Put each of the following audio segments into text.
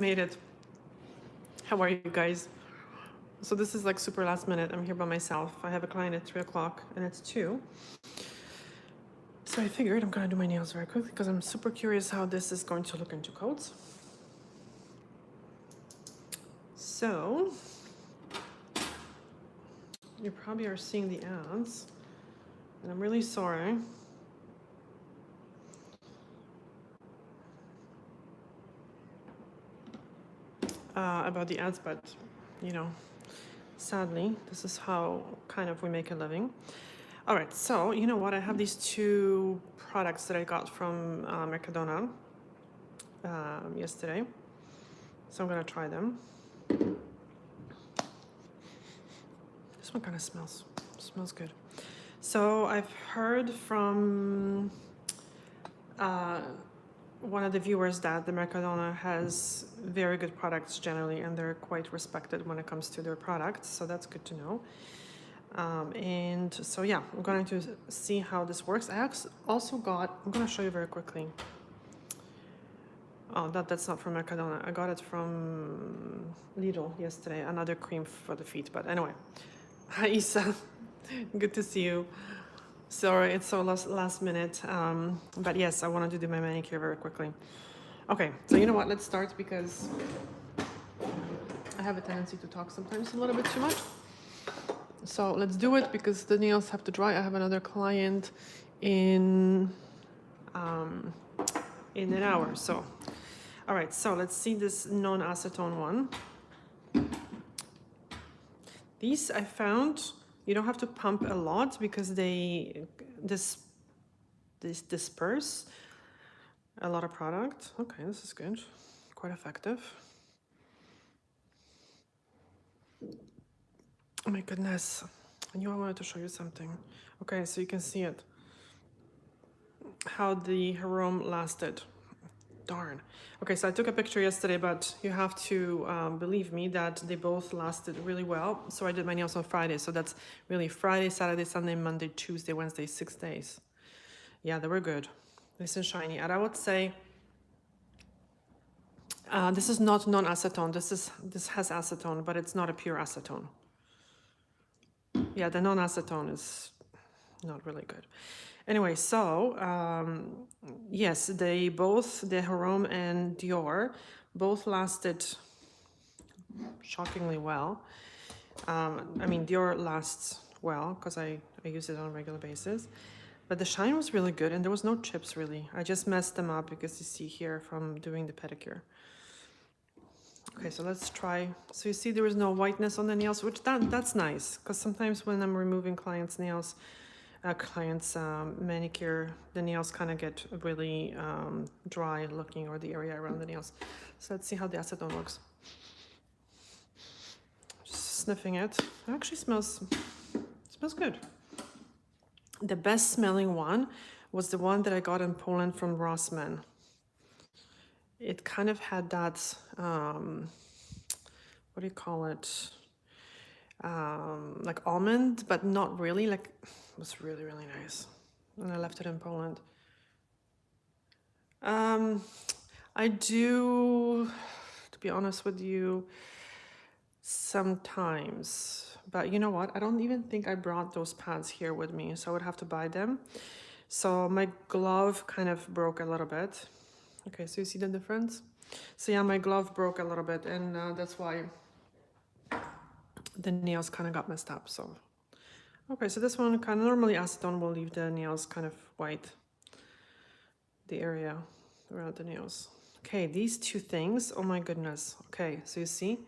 Made it. How are you guys? So this is like super last minute. I'm here by myself. I have a client at 3 o'clock and it's 2. So I figured I'm gonna do my nails very quickly because I'm super curious how this is going to look into coats. So you probably are seeing the ads and I'm really sorry. About the ads, but you know, sadly, this is how kind of we make a living. All right, so you know what? I have these 2 products that I got from Mercadona yesterday. So I'm gonna try them. This one kind of smells good. So I've heard from one of the viewers that the Mercadona has very good products generally, and they're quite respected when it comes to their products. So that's good to know. And so yeah, I'm going to see how this works. I also got, I'm going to show you very quickly. Oh, that's not from Mercadona. I got it from Lidl yesterday, another cream for the feet. But anyway, hi Isa, good to see you. Sorry, it's so last minute. But yes, I wanted to do my manicure very quickly. Okay, so you know what? Let's start because I have a tendency to talk sometimes a little bit too much. So let's do it because the nails have to dry. I have another client in an hour. So, all right. So let's see this non-acetone one. These I found you don't have to pump a lot because they disperse a lot of product. Okay, this is good. Quite effective. Oh my goodness. I knew I wanted to show you something. Okay, so you can see it. How the aroma lasted. Darn. Okay, so I took a picture yesterday, but you have to believe me that they both lasted really well. So I did my nails on Friday. So that's really Friday, Saturday, Sunday, Monday, Tuesday, Wednesday, 6 days. Yeah, they were good. Nice and shiny. And I would say this is not non-acetone. This has acetone, but it's not a pure acetone. Yeah, the non-acetone is not really good. Anyway, so yes, they both, the Jerome and Dior, both lasted shockingly well. I mean, Dior lasts well because I use it on a regular basis. But the shine was really good and there was no chips really. I just messed them up because you see here from doing the pedicure. Okay, so let's try. So you see there is no whiteness on the nails, which that's nice because sometimes when I'm removing clients' nails, manicure, the nails kind of get really dry looking, or the area around the nails. So let's see how the acetone looks. Just sniffing it. It actually smells good. The best smelling one was the one that I got in Poland from Rossmann. It kind of had that, what do you call it? Like almond, but not really. Like, it was really, really nice. And I left it in Poland. I do, to be honest with you, sometimes. But you know what? I don't even think I brought those pads here with me, so I would have to buy them. So my glove kind of broke a little bit. Okay, so you see the difference? So yeah, my glove broke a little bit, and that's why the nails kind of got messed up. So okay, so this one kind of, normally acetone will leave the nails kind of white, the area around the nails. Okay, these 2 things, oh my goodness. Okay, so you see,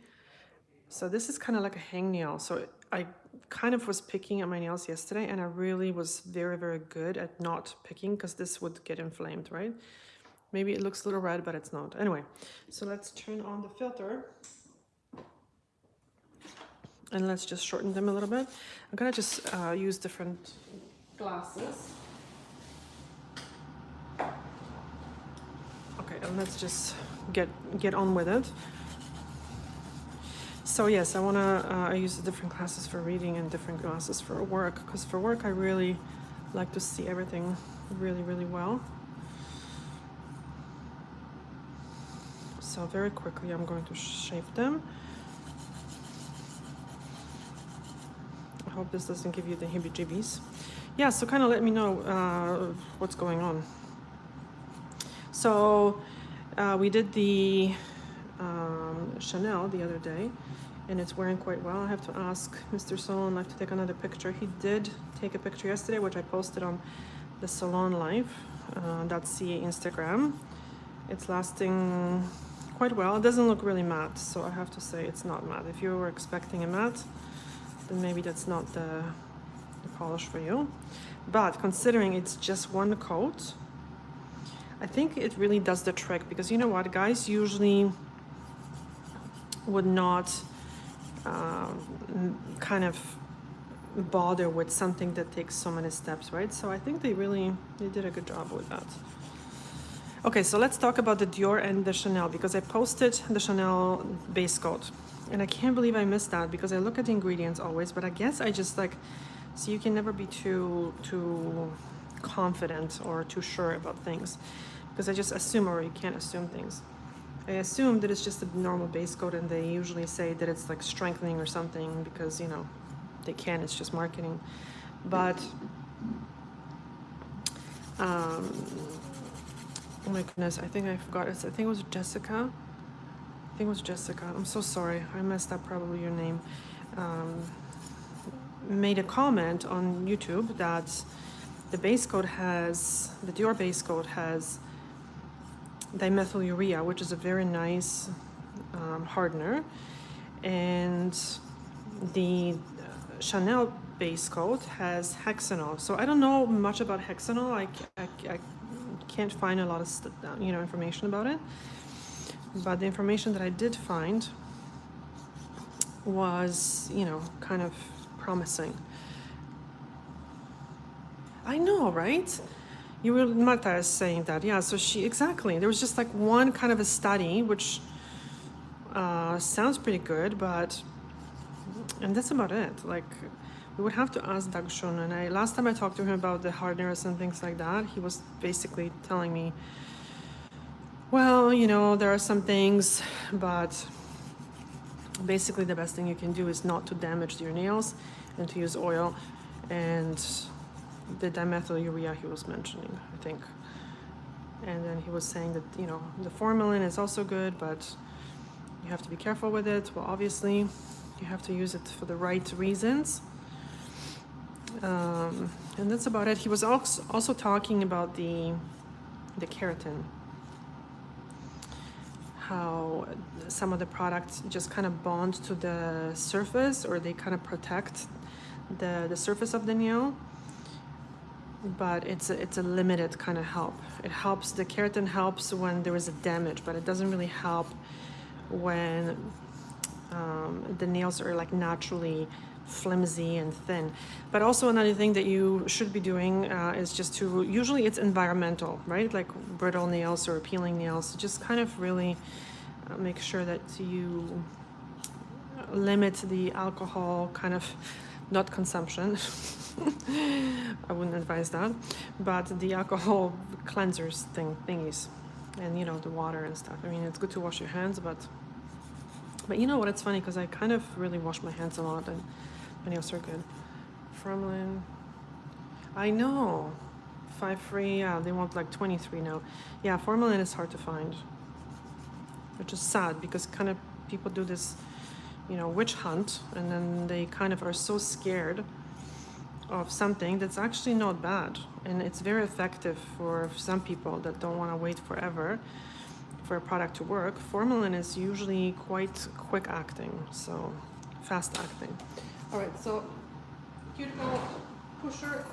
so this is kind of like a hangnail. So I kind of was picking at my nails yesterday, and I really was very, very good at not picking because this would get inflamed, right? Maybe it looks a little red, but it's not. Anyway, so let's turn on the filter. And let's just shorten them a little bit. I'm gonna just use different glasses. Okay, and let's just get on with it. So yes, I wanna use different glasses for reading and different glasses for work, because for work I really like to see everything really, really well. So very quickly I'm going to shave them. I hope this doesn't give you the heebie-jeebies. Yeah, so kind of let me know what's going on. So we did the Chanel the other day, and it's wearing quite well. I have to ask Mr. Salon Life to take another picture. He did take a picture yesterday, which I posted on the Salon Life .ca Instagram. It's lasting quite well. It doesn't look really matte, so I have to say it's not matte. If you were expecting a matte, then maybe that's not the polish for you. But considering it's just one coat, I think it really does the trick, because you know what, guys usually would not kind of bother with something that takes so many steps, right? So I think they did a good job with that. Okay, so let's talk about the Dior and the Chanel, because I posted the Chanel base coat, and I can't believe I missed that, because I look at the ingredients always, but I guess I just like, so you can never be too confident or too sure about things, because I just assume, or you can't assume things. I assume that it's just a normal base coat, and they usually say that it's like strengthening or something, because you know they can, it's just marketing. But oh my goodness, I think I forgot. I think it was Jessica. I think it was Jessica. I'm so sorry. I messed up probably your name. Made a comment on YouTube that the base coat has, the Dior base coat has dimethylurea, which is a very nice hardener. And the Chanel base coat has hexanol. So I don't know much about hexanol. I can't find a lot of information about it, but the information that I did find was kind of promising. I know, right? You were, Marta is saying that, yeah. So there was just like one kind of a study which sounds pretty good, and that's about it. Like, we would have to ask Doug Shun, and last time I talked to him about the hardeners and things like that, he was basically telling me, well, there are some things, but basically the best thing you can do is not to damage your nails and to use oil, and the dimethylurea he was mentioning, I think. And then he was saying that, the formalin is also good, but you have to be careful with it. Well, obviously, you have to use it for the right reasons. And that's about it. He was also talking about the keratin, how some of the products just kind of bond to the surface, or they kind of protect the surface of the nail, but it's a limited kind of help. It helps, the keratin helps when there is a damage, but it doesn't really help when the nails are like naturally flimsy and thin. But also another thing that you should be doing is just to, usually it's environmental, right? Like brittle nails or peeling nails, just kind of really make sure that you limit the alcohol kind of, not consumption. I wouldn't advise that, but the alcohol cleansers thingies, and the water and stuff. I mean, it's good to wash your hands, but you know what, it's funny, because I kind of really wash my hands a lot, and my nails are good. Formalin, I know, 5 free, yeah, they want like 23 now. Yeah, formalin is hard to find, which is sad, because kind of people do this, witch hunt, and then they kind of are so scared of something that's actually not bad, and it's very effective for some people that don't want to wait forever for a product to work. Formalin is usually quite quick acting, so fast acting. All right, so Cuticle Pusher.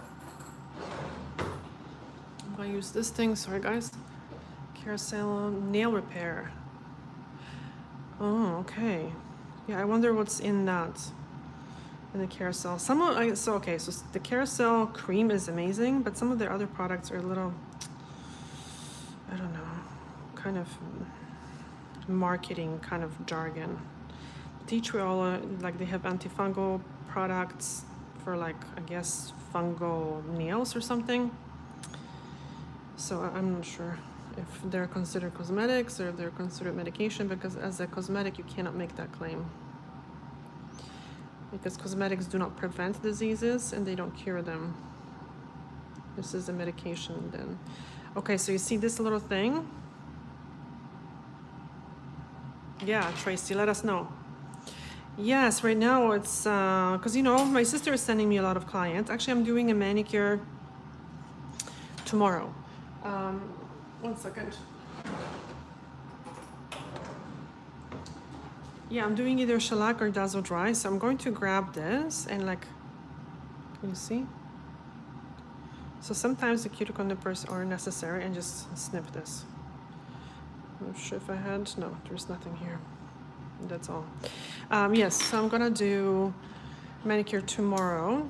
I'm gonna use this thing. Sorry, guys. Carousel nail repair. Oh, okay. Yeah, I wonder what's in that. In the carousel. So the carousel cream is amazing, but some of their other products are a little, I don't know, kind of marketing kind of jargon. Tea tree oil, like they have antifungal products for like, I guess, fungal nails or something. So I'm not sure. if they're considered cosmetics or if they're considered medication, because as a cosmetic you cannot make that claim. Because cosmetics do not prevent diseases and they don't cure them. This is a medication then. Okay, so you see this little thing? Yeah, Tracy, let us know. Yes, right now it's, because you know, my sister is sending me a lot of clients. Actually, I'm doing a manicure tomorrow. 1 second. Yeah, I'm doing either shellac or dazzle dry. So I'm going to grab this and like, can you see? So sometimes the cuticle nippers are necessary and just snip this. I'm not sure if I had, no, there's nothing here. That's all. Yes, so I'm gonna do manicure tomorrow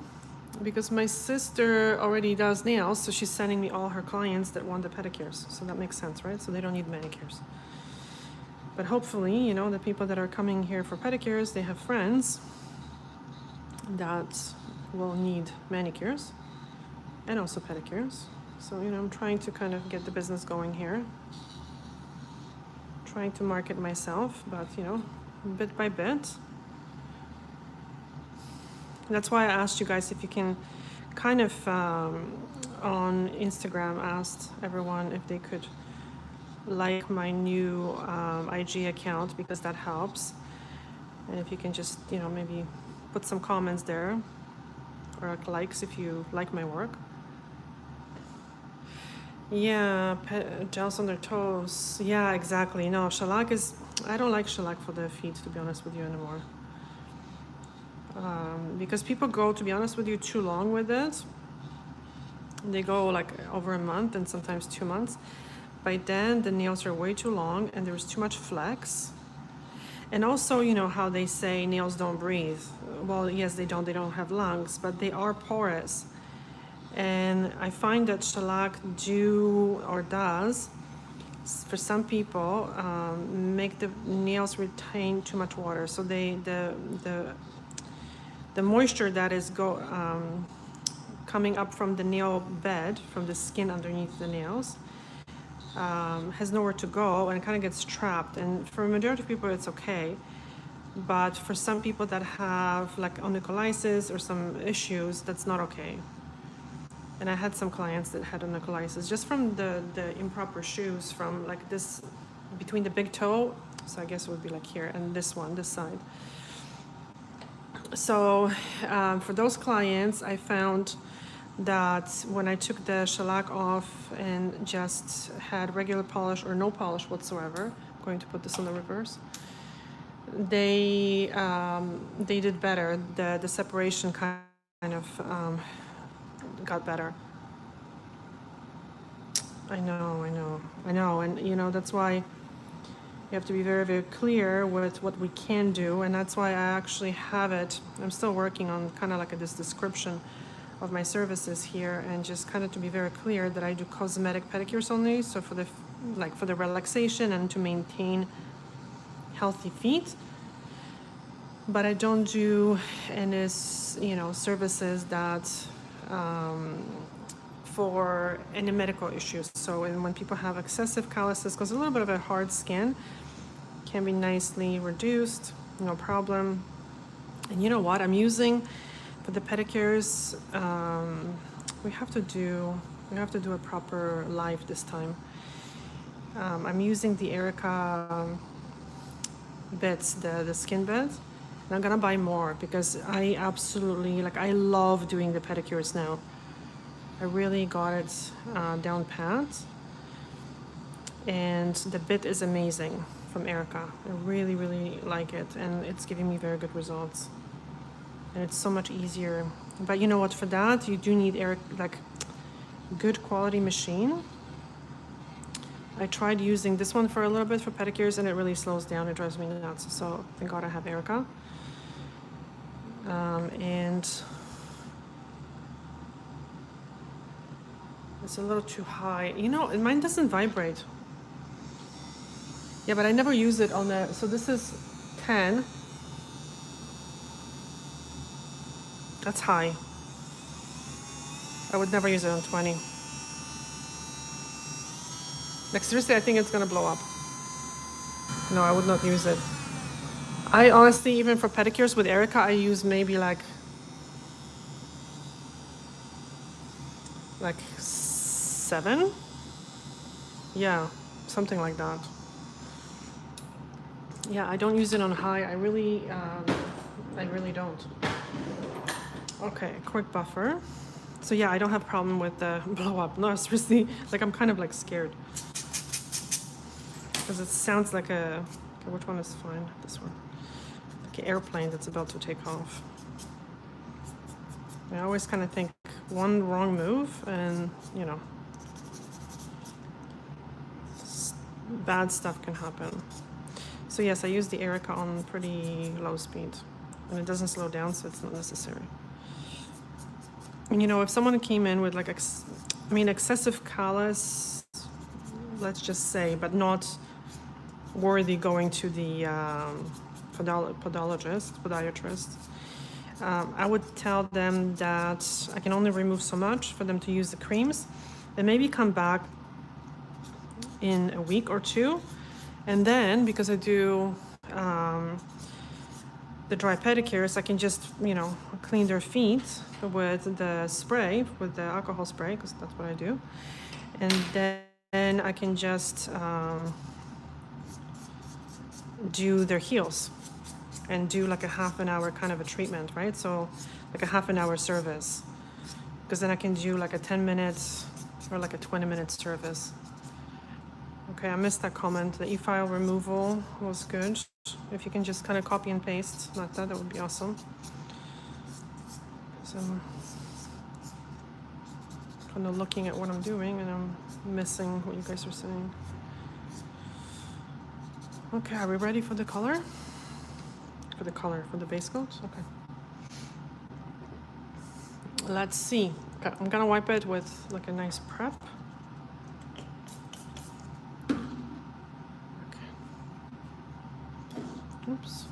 because my sister already does nails, so she's sending me all her clients that want the pedicures. So that makes sense, right? So they don't need manicures. But hopefully, you know, the people that are coming here for pedicures, they have friends that will need manicures and also pedicures. So, you know, I'm trying to kind of get the business going here. Trying to market myself, but, you know, bit by bit. That's why I asked you guys if you can kind of, on Instagram, asked everyone if they could like my new IG account, because that helps. And if you can just, you know, maybe put some comments there or like likes if you like my work. Yeah, gels on their toes. Yeah, exactly. No, shellac is, I don't like shellac for the feet, to be honest with you, anymore. Because people go, to be honest with you, too long with it. They go like over a month and sometimes 2 months. By then, the nails are way too long and there's too much flex. And also, you know how they say nails don't breathe. Well, yes, they don't have lungs, but they are porous. And I find that shellac does, for some people, make the nails retain too much water. So the moisture that is coming up from the nail bed, from the skin underneath the nails, has nowhere to go and it kind of gets trapped. And for a majority of people, it's okay. But for some people that have like onycholysis or some issues, that's not okay. And I had some clients that had onycholysis just from the improper shoes, from like this, between the big toe, so I guess it would be like here, and this one, this side. So for those clients, I found that when I took the shellac off and just had regular polish or no polish whatsoever, I'm going to put this on the reverse, they did better. The separation kind of got better. I know. And you know, that's why you have to be very, very clear with what we can do. And that's why I actually have it. I'm still working on kind of like this description of my services here, and just kind of to be very clear that I do cosmetic pedicures only. So for the relaxation and to maintain healthy feet. But I don't do any, you know, services that for any medical issues. So when people have excessive calluses, because a little bit of a hard skin can be nicely reduced, no problem. And you know what I'm using for the pedicures, we have to do a proper live this time. I'm using the Abricot bits, the skin beds. And I'm gonna buy more because I absolutely, like, I love doing the pedicures now. I really got it down pat. And the bit is amazing from Abricot. I really, really like it, and it's giving me very good results. And it's so much easier. But you know what, for that, you do need like good quality machine. I tried using this one for a little bit for pedicures and it really slows down. It drives me nuts. So thank God I have Abricot. And it's a little too high. You know, mine doesn't vibrate. Yeah, but I never use it on the, so this is 10. That's high. I would never use it on 20. Like seriously, I think it's gonna blow up. No, I would not use it. I honestly, even for pedicures with Erica, I use maybe like 7. Yeah, something like that. Yeah, I don't use it on high. I really don't. Okay, quick buffer. So yeah, I don't have problem with the blow up. No, seriously, like I'm kind of like scared because it sounds like a. Okay, which one is fine? This one, like an airplane that's about to take off. I always kind of think one wrong move and you know, bad stuff can happen. So yes, I use the Erica on pretty low speed, and it doesn't slow down, so it's not necessary. And you know, if someone came in with like, excessive callus, let's just say, but not worthy going to the podiatrist, I would tell them that I can only remove so much for them to use the creams, and maybe come back in a week or two. And then, because I do the dry pedicures, I can just, you know, clean their feet with the spray, with the alcohol spray, because that's what I do. And then I can just do their heels and do like a half an hour kind of a treatment, right? So like a half an hour service, because then I can do like a 10 minutes or like a 20-minute service. Okay, I missed that comment. The EFILE removal was good. If you can just kind of copy and paste like that, that would be awesome. So I'm kind of looking at what I'm doing and I'm missing what you guys are saying. Okay, are we ready for the color? For the base coat? Okay. Let's see. Okay, I'm gonna wipe it with like a nice prep. Okay. Oops.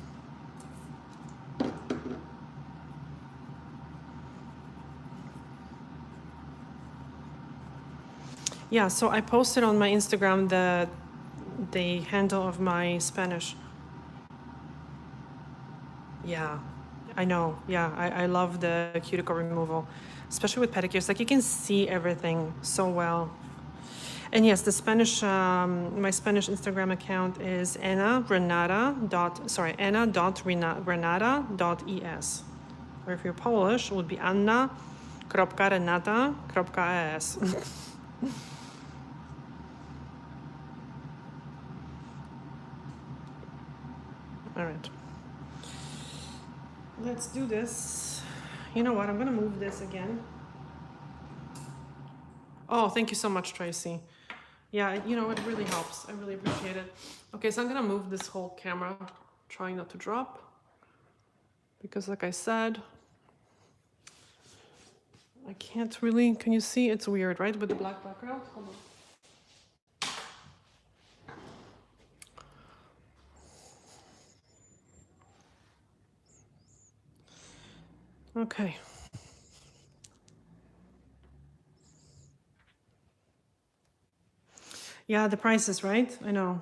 Yeah, so I posted on my Instagram the handle of my Spanish. Yeah, I know. Yeah, I love the cuticle removal, especially with pedicures. Like you can see everything so well. And yes, the Spanish, my Spanish Instagram account is anna.renata.es. Or if you're Polish, it would be anna.renata.es. All right. Let's do this. You know what? I'm gonna move this again. Oh, thank you so much, Tracy. Yeah, you know, it really helps. I really appreciate it. Okay, so I'm gonna move this whole camera, trying not to drop. Because like I said, I can't really, can you see? It's weird, right? With the black background? Hold on. Okay. Yeah, the prices, right? I know.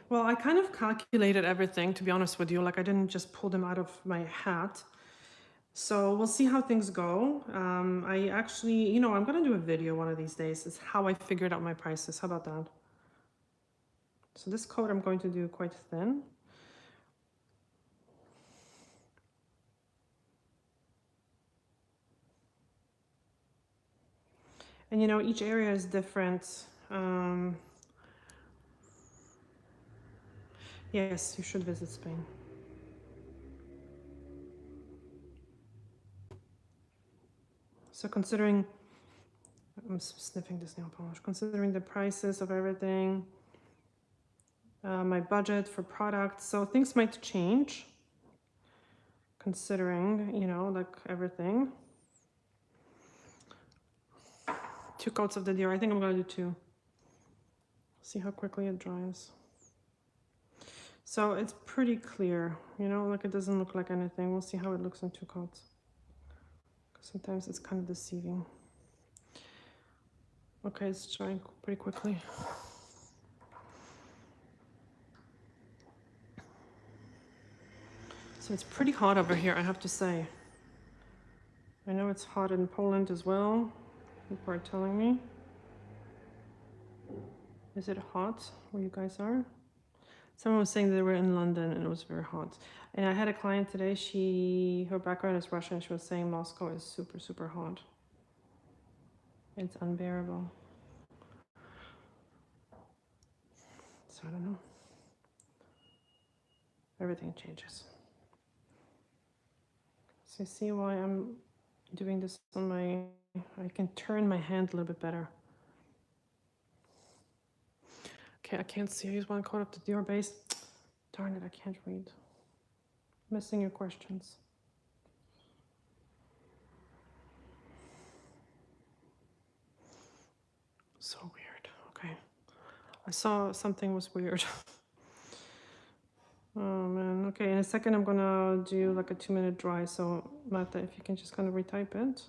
Well, I kind of calculated everything, to be honest with you. Like I didn't just pull them out of my hat. So we'll see how things go. I actually, you know, I'm gonna do a video one of these days. It's how I figured out my prices. How about that? So this coat I'm going to do quite thin. And you know, each area is different. Yes, you should visit Spain. So considering, I'm sniffing this nail polish, considering the prices of everything, my budget for products, so things might change considering, you know, like everything. 2 coats of the Dior. I think I'm gonna do 2. See how quickly it dries. So it's pretty clear, you know, like it doesn't look like anything. We'll see how it looks in 2 coats. Sometimes it's kind of deceiving. Okay, it's drying pretty quickly. So it's pretty hot over here, I have to say. I know it's hot in Poland as well. People are telling me. Is it hot where you guys are? Someone was saying they were in London and it was very hot. And I had a client today, her background is Russian. She was saying Moscow is super, super hot. It's unbearable. So I don't know. Everything changes. So you see why I'm doing this on my, I can turn my hand a little bit better. Okay, I can't see. I use one coat of the Dior base. Darn it, I can't read. Missing your questions. So weird. Okay. I saw something was weird. Oh man. Okay, in a second I'm gonna do like a 2-minute dry. So Marta, if you can just kind of retype it.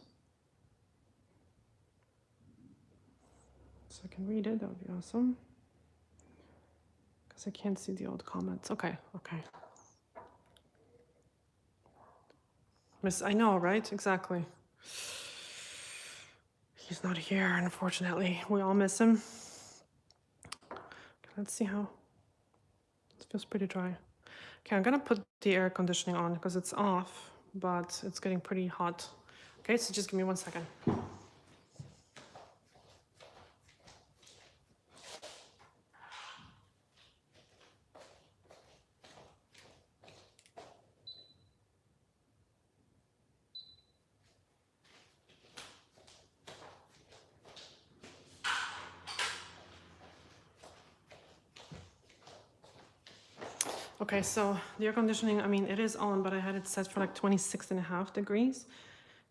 So I can read it, that would be awesome. Because I can't see the old comments. Okay, okay. I know, right? Exactly. He's not here, unfortunately. We all miss him. Let's see how. It feels pretty dry. Okay, I'm gonna put the air conditioning on because it's off, but it's getting pretty hot. Okay, so just give me 1 second. Okay, so the air conditioning, I mean, it is on, but I had it set for like 26.5 degrees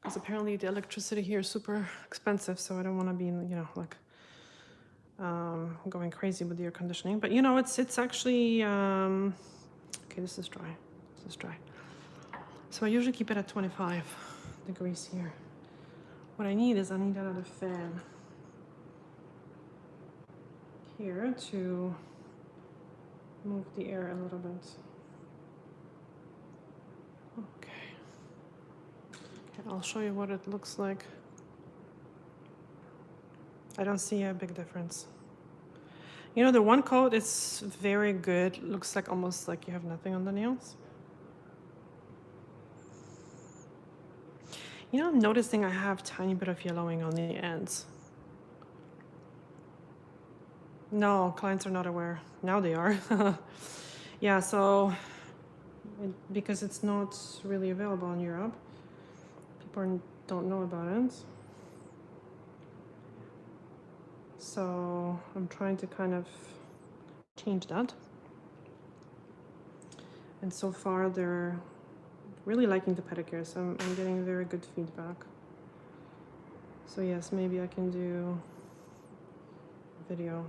because apparently the electricity here is super expensive, so I don't want to be, like going crazy with the air conditioning. But it's actually okay. This is dry. This is dry. So I usually keep it at 25 degrees here. What I need is another fan here to move the air a little bit. Okay. Okay, I'll show you what it looks like. I don't see a big difference. The one coat is very good. Looks like almost like you have nothing on the nails. I'm noticing I have a tiny bit of yellowing on the ends. No, clients are not aware. Now they are. Yeah, so because it's not really available in Europe, people don't know about it. So I'm trying to kind of change that. And so far they're really liking the pedicure, so I'm getting very good feedback. So yes, maybe I can do a video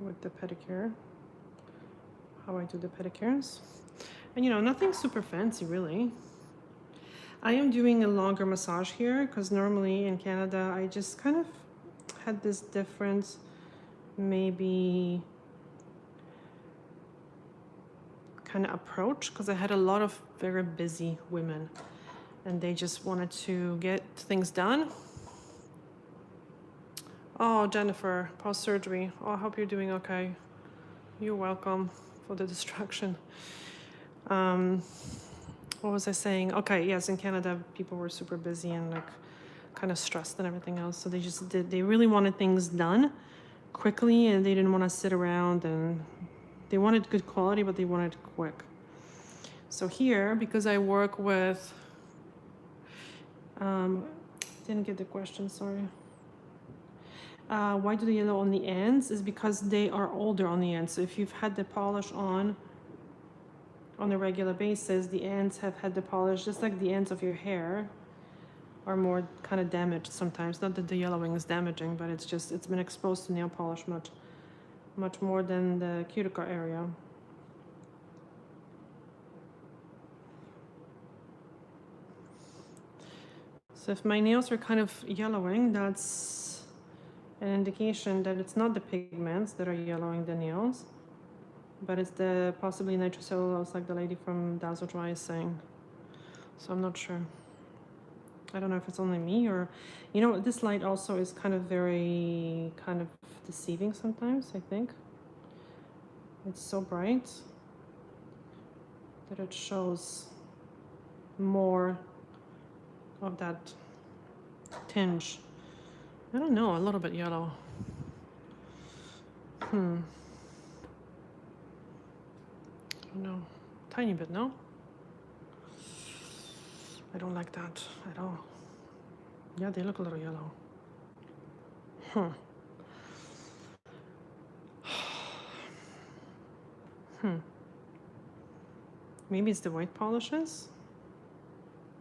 with the pedicure, how I do the pedicures. And nothing super fancy really. I am doing a longer massage here because normally in Canada I just kind of had this different maybe kind of approach because I had a lot of very busy women and they just wanted to get things done. Oh, Jennifer, post-surgery. Oh, I hope you're doing okay. You're welcome for the distraction. What was I saying? Okay, yes, in Canada, people were super busy and like kind of stressed and everything else. So they really wanted things done quickly and they didn't want to sit around and they wanted good quality, but they wanted quick. So here, because I work with, didn't get the question, sorry. Why do the yellow on the ends is because they are older on the ends. So if you've had the polish on a regular basis, the ends have had the polish, just like the ends of your hair are more kind of damaged sometimes. Not that the yellowing is damaging, but it's been exposed to nail polish much more than the cuticle area. So if my nails are kind of yellowing, that's an indication that it's not the pigments that are yellowing the nails, but it's the possibly nitrocellulose, like the lady from Dazzle Dry is saying. So I'm not sure. I don't know if it's only me or, you know, this light also is kind of very kind of deceiving sometimes, I think. It's so bright that it shows more of that tinge. I don't know, a little bit yellow. I don't know, tiny bit, no? I don't like that at all. Yeah, they look a little yellow. Maybe it's the white polishes?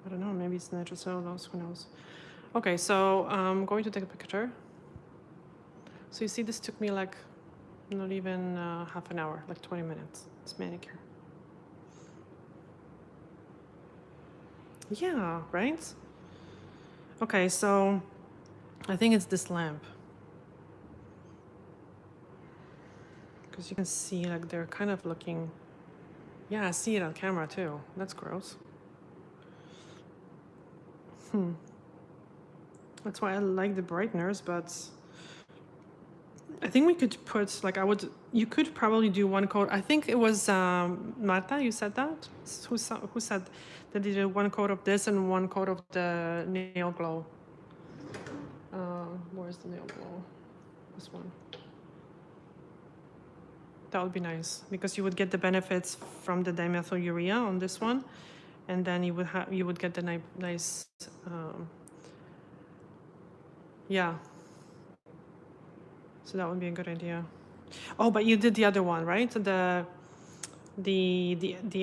I don't know, maybe it's nitrocellulose, who knows? Okay, so I'm going to take a picture. So you see, this took me like not even half an hour, like 20 minutes. It's manicure. Yeah, right? Okay, so I think it's this lamp. Because you can see like they're kind of looking, yeah, I see it on camera too. That's gross. That's why I like the brighteners, but I think we could put, like you could probably do one coat. I think it was Marta, you said that? Who said that they did one coat of this and one coat of the nail glow? Where's the nail glow? This one. That would be nice because you would get the benefits from the dimethylurea on this one, and then you would get the nice, yeah. So that would be a good idea. Oh, but you did the other one, right? The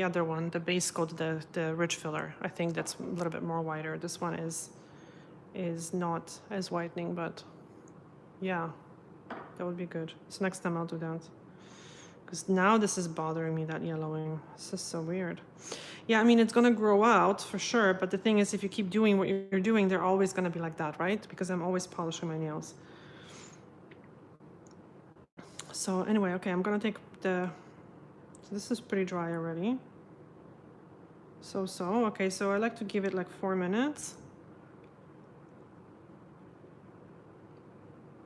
other one, the base coat, the rich filler. I think that's a little bit more whiter. This one is not as whitening, but yeah, that would be good. So next time I'll do that. Because now this is bothering me, that yellowing. This is so weird. Yeah, I mean, it's gonna grow out for sure, but the thing is, if you keep doing what you're doing, they're always gonna be like that, right? Because I'm always polishing my nails. So anyway, okay, I'm gonna take so this is pretty dry already. So, okay, so I like to give it like 4 minutes.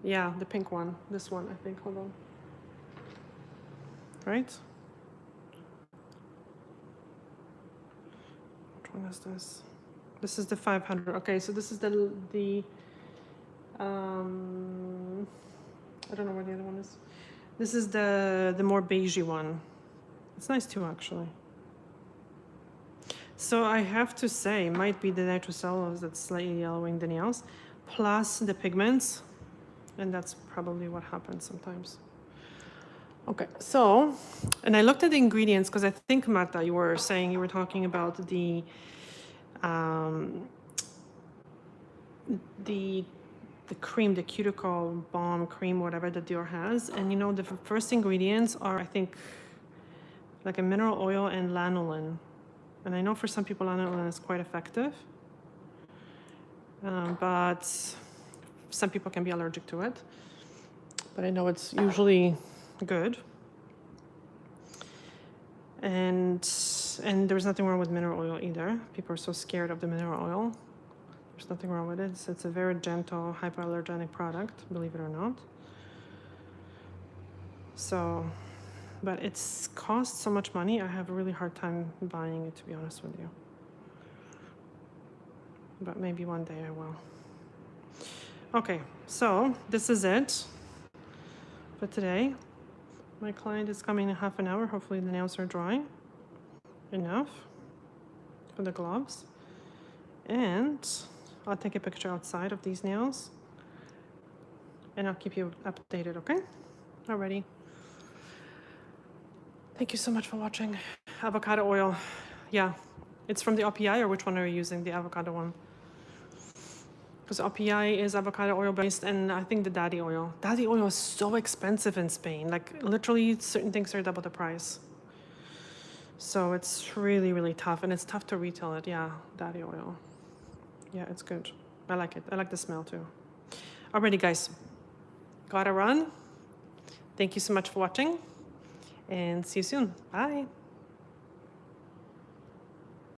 Yeah, the pink one, this one, I think, hold on. Right? Which one is this? This is the 500. Okay, so this is the I don't know where the other one is. This is the more beigey one. It's nice too, actually. So I have to say, it might be the nitrocellulose that's slightly yellowing the nails, plus the pigments, and that's probably what happens sometimes. Okay, so, and I looked at the ingredients because I think, Marta, you were talking about the cream, the Cuticle Balm cream, whatever that Dior has, and you know the first ingredients are, I think, like a mineral oil and lanolin, and I know for some people lanolin is quite effective, but some people can be allergic to it. But I know it's usually good, and there's nothing wrong with mineral oil either. People are so scared of the mineral oil. There's nothing wrong with it. It's a very gentle hypoallergenic product, believe it or not. So, but it's cost so much money, I have a really hard time buying it, to be honest with you. But maybe one day I will. Okay, so this is it for today. My client is coming in half an hour. Hopefully the nails are dry enough for the gloves. And I'll take a picture outside of these nails and I'll keep you updated, okay? Alrighty. Thank you so much for watching. Avocado oil. Yeah, it's from the OPI, or which one are you using? The avocado one? Because OPI is avocado oil based, and I think the daddy oil. Daddy oil is so expensive in Spain. Like literally certain things are double the price. So it's really, really tough, and it's tough to retail it. Yeah, daddy oil. Yeah, it's good. I like it. I like the smell too. Alrighty, guys. Gotta run. Thank you so much for watching, and see you soon. Bye.